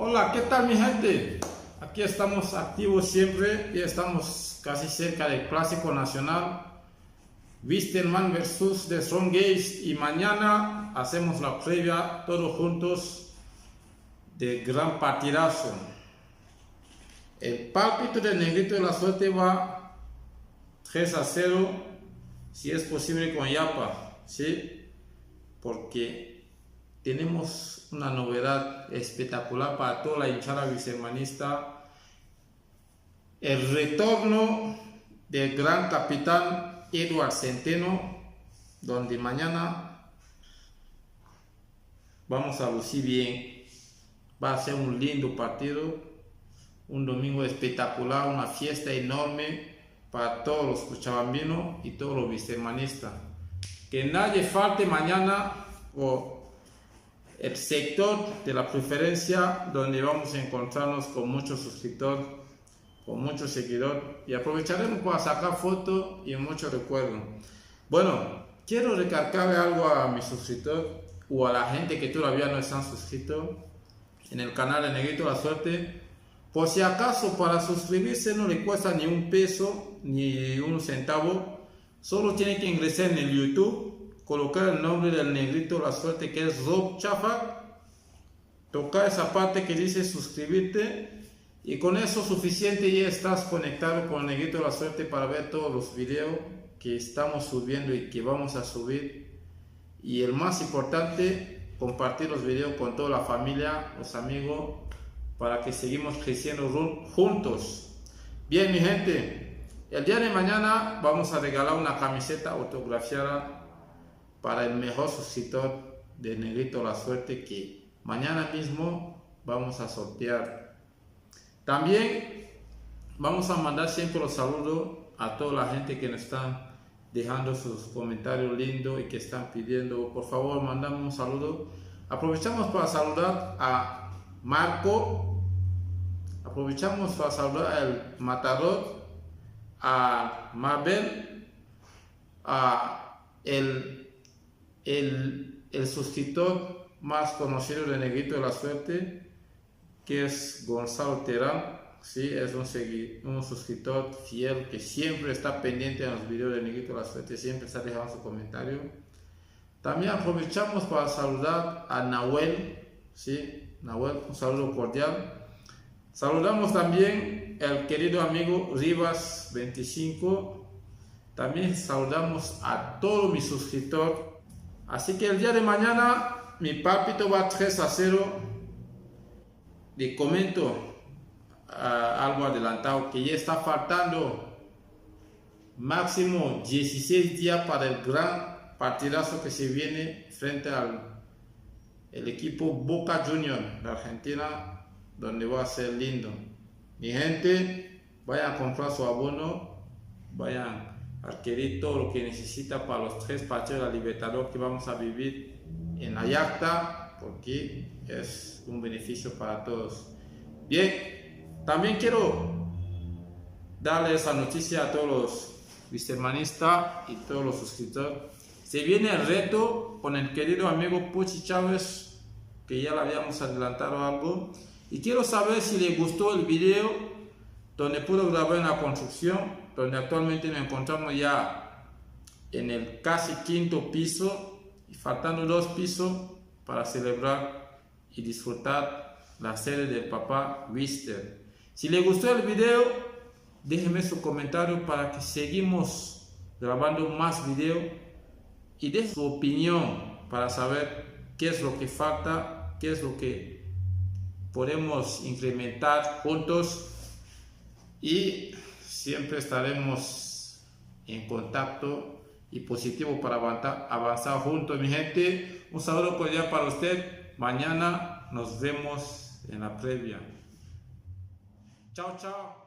Hola, ¿qué tal mi gente? Aquí estamos activos siempre, ya estamos casi cerca del Clásico Nacional, Wisterman versus The Strong Ace, y mañana hacemos la previa todos juntos de gran partidazo. El pálpito del Negrito de la Suerte va 3-0, si es posible con Yapa, ¿sí? Porque tenemos una novedad espectacular para toda la hinchada wistermanista: el retorno del gran capitán Edward Centeno, donde mañana vamos a lucir bien. Va a ser un lindo partido, un domingo espectacular, una fiesta enorme para todos los cochabambinos y todos los wistermanistas. Que nadie falte mañana o el sector de la preferencia, donde vamos a encontrarnos con muchos suscriptores, con muchos seguidores, y aprovecharemos para sacar fotos y muchos recuerdos. Bueno, quiero recalcarle algo a mis suscriptores o a la gente que todavía no están suscritos en el canal de Negrito la Suerte. Por si acaso, para suscribirse no le cuesta ni un peso ni un centavo. Solo tiene que ingresar en el YouTube, colocar el nombre del Negrito la Suerte, que es Rob Chafa, tocar esa parte que dice suscribirte, y con eso suficiente ya estás conectado con el Negrito la Suerte para ver todos los videos que estamos subiendo y que vamos a subir. Y el más importante, compartir los videos con toda la familia, los amigos, para que seguimos creciendo juntos. Bien mi gente, el día de mañana vamos a regalar una camiseta autografiada para el mejor suscriptor de Negrito la Suerte, que mañana mismo vamos a sortear. También vamos a mandar siempre los saludos a toda la gente que nos están dejando sus comentarios lindos y que están pidiendo, por favor, mandamos un saludo. Aprovechamos para saludar a Marco, aprovechamos para saludar al Matador, a Mabel, a el suscriptor más conocido de Negrito de la Suerte, que es Gonzalo Terán. Sí, es un suscriptor fiel que siempre está pendiente de los videos de Negrito de la Suerte, siempre está dejando su comentario. También aprovechamos para saludar a Nahuel, ¿sí? Nahuel, un saludo cordial. Saludamos también al querido amigo Rivas 25. También saludamos a todos mis suscriptores. Así que el día de mañana mi pálpito va 3-0. Le comento algo adelantado, que ya está faltando máximo 16 días para el gran partidazo que se viene frente al equipo Boca Juniors de Argentina, donde va a ser lindo. Mi gente, vayan a comprar su abono, vayan a adquirir todo lo que necesita para los 3 partidos de la Libertadores que vamos a vivir en la Yacta, porque es un beneficio para todos. Bien, también quiero darle esa noticia a todos los wistermanistas y todos los suscriptores. Se viene el reto con el querido amigo Puchi Chávez, que ya le habíamos adelantado algo, y quiero saber si le gustó el video donde pudo grabar en la construcción, donde actualmente nos encontramos ya en el casi 5º piso y faltando 2 pisos para celebrar y disfrutar la serie del papá Wister. Si le gustó el video, déjeme su comentario para que seguimos grabando más videos, y deje su opinión para saber qué es lo que falta, qué es lo que podemos incrementar juntos, y siempre estaremos en contacto y positivo para avanzar juntos. Mi gente, un saludo cordial para usted. Mañana nos vemos en la previa. Chao, chao.